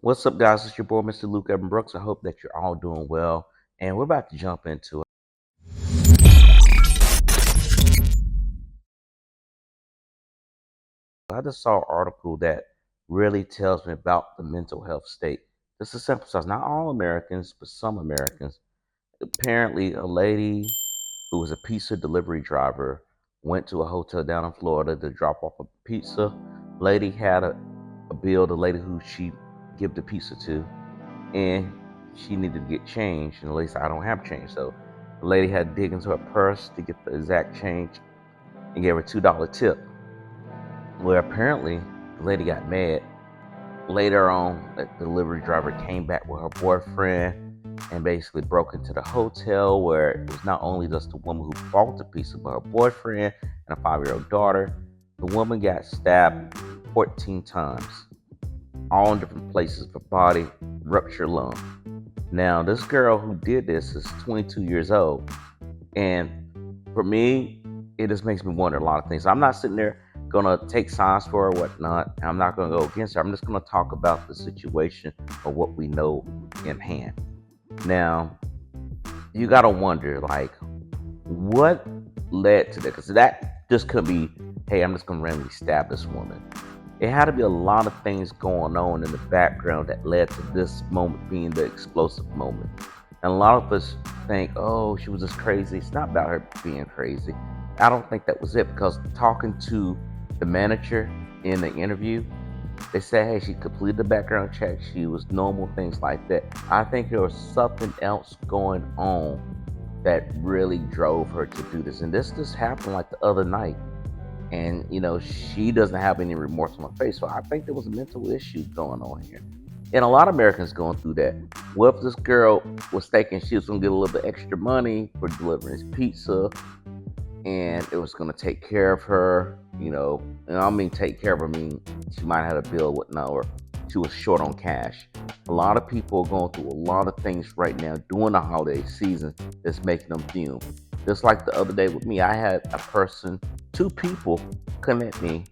What's up, guys? It's your boy, Mr. Luke Brooks. I hope that you're all doing well, and we're about to jump into it. I just saw an article that really tells me about the mental health state. This is emphasized not all Americans, but some Americans. Apparently, a lady who was a pizza delivery driver went to a hotel down in Florida to drop off a pizza. Lady had a bill, the lady who she gave the pizza to, and she needed to get change. And the lady said, I don't have change. So the lady had to dig into her purse to get the exact change and gave her $2 tip. Well, apparently, the lady got mad. Later on, the delivery driver came back with her boyfriend and basically broke into the hotel, where it was not only just the woman who bought the pizza, but her boyfriend and a 5-year-old daughter. The woman got stabbed 14 times, all in different places, the body, ruptured lung. Now, this girl who did this is 22 years old. And for me, it just makes me wonder a lot of things. I'm not sitting there going to take sides for her or whatnot. I'm not going to go against her. I'm just going to talk about the situation of what we know in hand. Now, you got to wonder, like, what led to that? Because that just could be, hey, I'm just going to randomly stab this woman. It had to be a lot of things going on in the background that led to this moment being the explosive moment. And a lot of us think, oh, she was just crazy. It's not about her being crazy. I don't think that was it, because talking to the manager in the interview, they said, hey, she completed the background check. She was normal, things like that. I think there was something else going on that really drove her to do this. And this just happened like the other night. And, she doesn't have any remorse on her face. So I think there was a mental issue going on here. And a lot of Americans going through that. What if this girl was thinking she was going to get a little bit extra money for delivering his pizza, and it was going to take care of her, and I mean take care of her, I mean she might have had a bill or whatnot, or she was short on cash. A lot of people are going through a lot of things right now during the holiday season that's making them fume. Just like the other day with me, I had two people come at me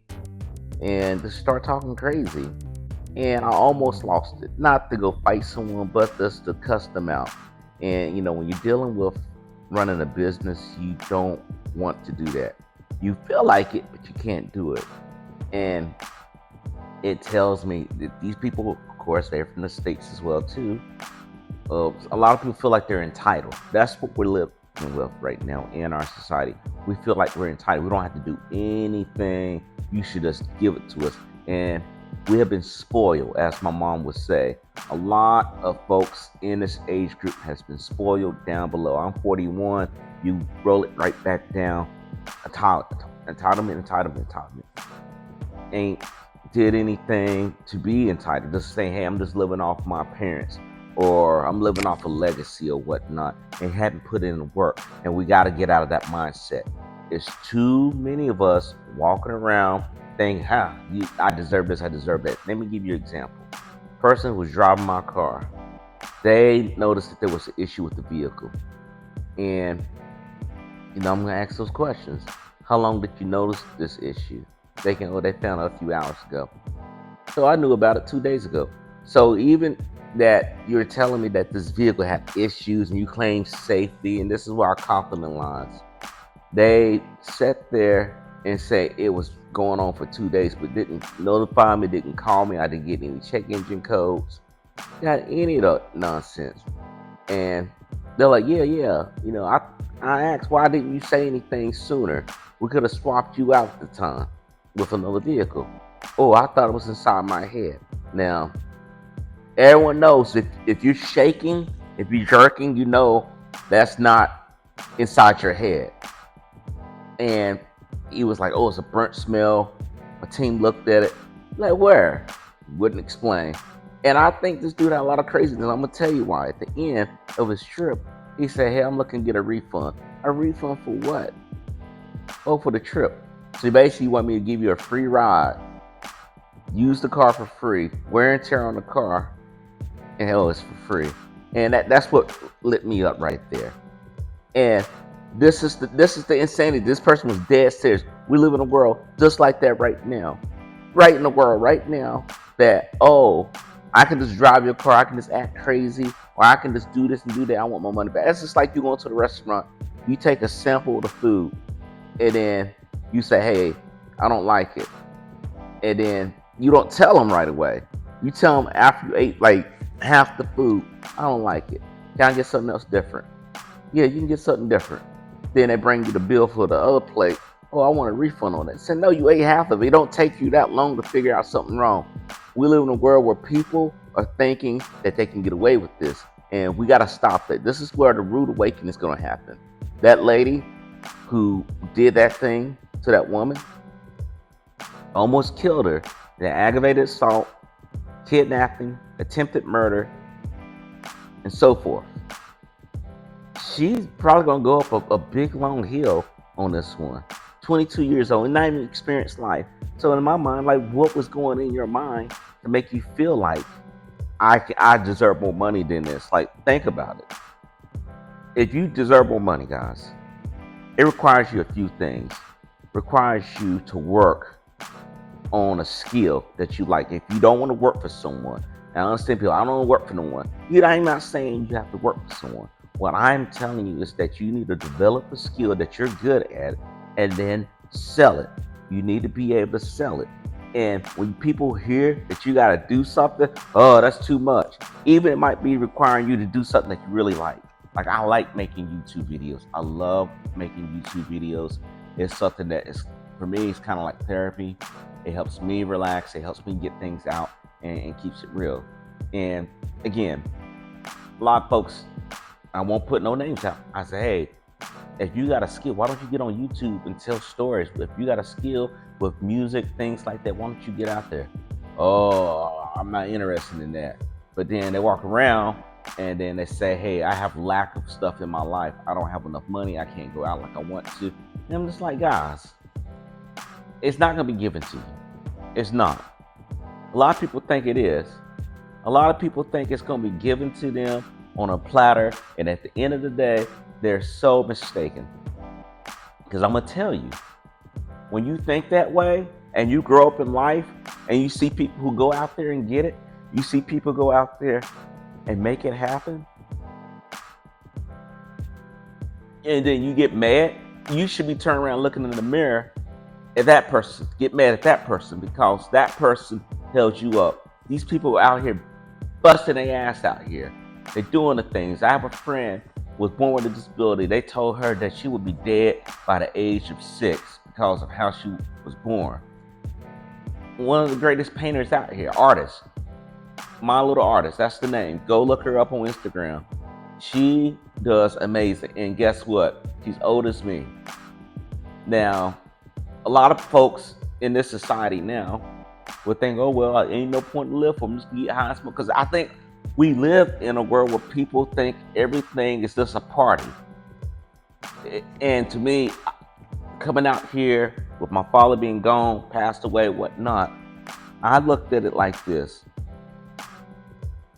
and just start talking crazy. And I almost lost it. Not to go fight someone, but just to cuss them out. And, when you're dealing with running a business, you don't want to do that. You feel like it, but you can't do it. And it tells me that these people, of course, they're from the States as well, too. A lot of people feel like they're entitled. That's what we're living with right now in our society. We feel like we're entitled. We don't have to do anything. You should just give it to us. And we have been spoiled, as my mom would say. A lot of folks in this age group has been spoiled down below. I'm 41. You roll it right back down. Entitlement. Ain't did anything to be entitled. Just saying, hey, I'm just living off my parents, or I'm living off a legacy or whatnot, and haven't put in the work. And we got to get out of that mindset. There's too many of us walking around think, I deserve this, I deserve that. Let me give you an example. Person was driving my car. They noticed that there was an issue with the vehicle. And, I'm going to ask those questions. How long did you notice this issue? They found it a few hours ago. So I knew about it 2 days ago. So even that you're telling me that this vehicle had issues and you claim safety, and this is where our compliment lines. They sat there and say it was going on for 2 days, but didn't notify me, didn't call me. I didn't get any check engine codes, got any of that nonsense. And they're like, yeah. I asked, why didn't you say anything sooner? We could have swapped you out at the time with another vehicle. Oh, I thought it was inside my head. Now, everyone knows if you're shaking, if you're jerking, that's not inside your head. And he was like, oh, it's a burnt smell. My team looked at it. Like, where? Wouldn't explain. And I think this dude had a lot of craziness. I'm going to tell you why. At the end of his trip, he said, hey, I'm looking to get a refund. A refund for what? Oh, for the trip. So basically, you want me to give you a free ride, use the car for free, wear and tear on the car, and hell, it's for free. And that's what lit me up right there. And this is the insanity. This person was dead serious. We live in a world just like that right now. Right in the world right now that, oh, I can just drive your car. I can just act crazy, or I can just do this and do that. I want my money back. It's just like you going to the restaurant. You take a sample of the food, and then you say, "Hey, I don't like it," and then you don't tell them right away. You tell them after you ate like half the food, "I don't like it. Can I get something else different?" Yeah, you can get something different. Then they bring you the bill for the other plate. "Oh, I want a refund on that." Say, "No, you ate half of it. It don't take you that long to figure out something wrong." We live in a world where people are thinking that they can get away with this, and we got to stop it. This is where the rude awakening is going to happen. That lady who did that thing to that woman, almost killed her, the aggravated assault, kidnapping, attempted murder, and so forth. She's probably gonna go up a big long hill on this one. 22 years old and not even experienced life. So in my mind, like, what was going in your mind to make you feel like I deserve more money than this? Like, think about it. If you deserve more money, guys, it requires you a few things. It requires you to work on a skill that you like. If you don't want to work for someone, and I understand people, I don't want to work for no one. I'm not saying you have to work for someone. What I'm telling you is that you need to develop a skill that you're good at and then sell it. You need to be able to sell it. And when people hear that you got to do something, oh, that's too much. Even it might be requiring you to do something that you really like. Like, I like making YouTube videos. I love making YouTube videos. It's something that is, for me, it's kind of like therapy. It helps me relax. It helps me get things out and keeps it real. And again, a lot of folks, I won't put no names out. I say, hey, if you got a skill, why don't you get on YouTube and tell stories? If you got a skill with music, things like that, why don't you get out there? Oh, I'm not interested in that. But then they walk around and then they say, hey, I have lack of stuff in my life. I don't have enough money. I can't go out like I want to. And I'm just like, guys, it's not going to be given to you. It's not. A lot of people think it is. A lot of people think it's going to be given to them on a platter, and at the end of the day, they're so mistaken. Because I'm going to tell you, when you think that way and you grow up in life and you see people who go out there and get it, you see people go out there and make it happen, and then you get mad, you should be turning around looking in the mirror at that person. Get mad at that person because that person held you up. These people out here busting their ass out here. They're doing the things. I have a friend who was born with a disability. They told her that she would be dead by the age of 6 because of how she was born. One of the greatest painters out here, artist. My Little Artist, that's the name. Go look her up on Instagram. She does amazing. And guess what? She's old as me. Now, a lot of folks in this society now would think, oh, well, ain't no point to live for them. Just get high and smoke. Because I think we live in a world where people think everything is just a party. And to me, coming out here with my father being gone, passed away, whatnot, I looked at it like this.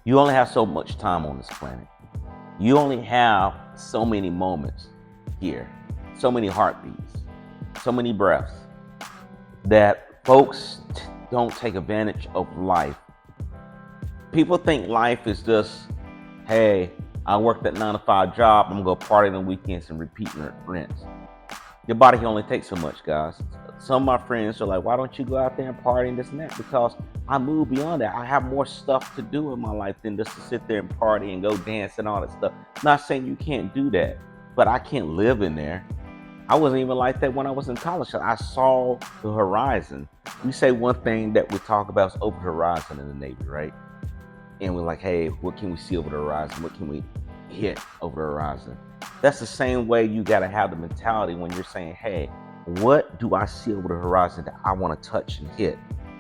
You only have so much time on this planet. You only have so many moments here, so many heartbeats, so many breaths, that folks don't take advantage of life. People think life is just, hey, I work that 9-to-5 job, I'm gonna go party on the weekends and repeat rents. Your body can only take so much, guys. Some of my friends are like, why don't you go out there and party and this and that? Because I move beyond that. I have more stuff to do in my life than just to sit there and party and go dance and all that stuff. Not saying you can't do that, but I can't live in there. I wasn't even like that when I was in college. I saw the horizon. We say one thing that we talk about is over the horizon in the Navy, right? And we're like, hey, what can we see over the horizon? What can we hit over the horizon? That's the same way you got to have the mentality when you're saying, hey, what do I see over the horizon that I want to touch and hit?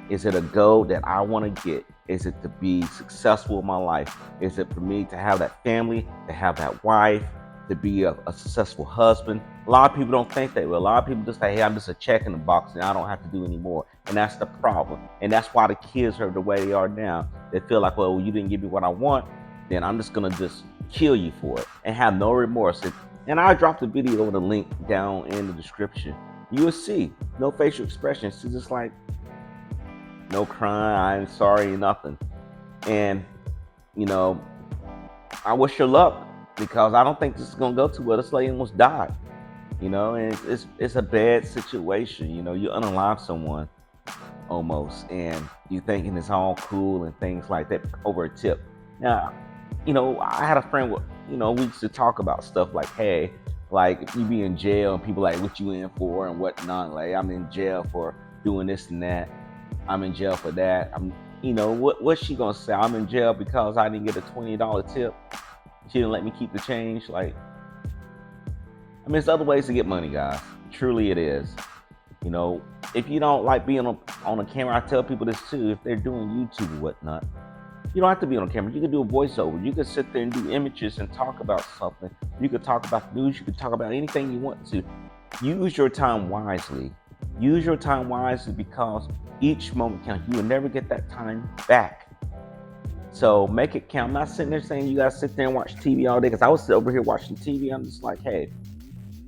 Is it a goal that I want to get? Is it to be successful in my life? Is it for me to have that family, to have that wife, to be a successful husband? A lot of people don't think that way. A lot of people just say, hey, I'm just a check in the box and I don't have to do any more. And that's the problem. And that's why the kids are the way they are now. They feel like, well, you didn't give me what I want, then I'm just going to just kill you for it and have no remorse. And I dropped the video with a link down in the description. You will see no facial expressions. It's just like, no crying, I'm sorry, nothing. And, you know, I wish her luck, because I don't think this is gonna go too well. This lady almost died, you know, and it's a bad situation. You know, you unalive someone almost, and you thinking it's all cool and things like that over a tip. Now, you know, I had a friend with, you know, we used to talk about stuff like, hey, like if you be in jail and people like, what you in for and whatnot, like I'm in jail for doing this and that, I'm in jail for that. You know, what's she gonna say? I'm in jail because I didn't get a $20 tip. She didn't let me keep the change. Like, I mean, there's other ways to get money, guys. Truly, it is. You know, if you don't like being on a camera, I tell people this too. If they're doing YouTube or whatnot, you don't have to be on camera. You can do a voiceover. You can sit there and do images and talk about something. You can talk about the news. You can talk about anything you want to. Use your time wisely. Use your time wisely, because each moment counts. You will never get that time back. So make it count. I'm not sitting there saying you guys sit there and watch TV all day, because I was over here watching TV. I'm just like, hey,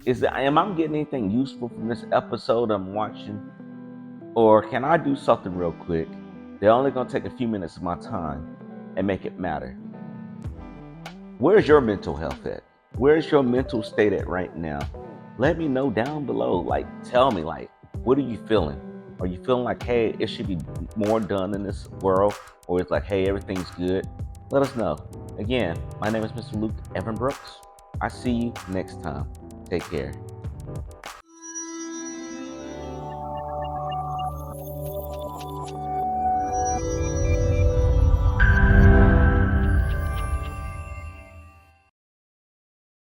am I getting anything useful from this episode I'm watching? Or can I do something real quick? They're only going to take a few minutes of my time and make it matter. Where's your mental health at? Where's your mental state at right now? Let me know down below. Like, tell me, like, what are you feeling? Are you feeling like, hey, it should be more done in this world? Or it's like, hey, everything's good? Let us know. Again, my name is Mr. Luke Evan Brooks. I see you next time. Take care.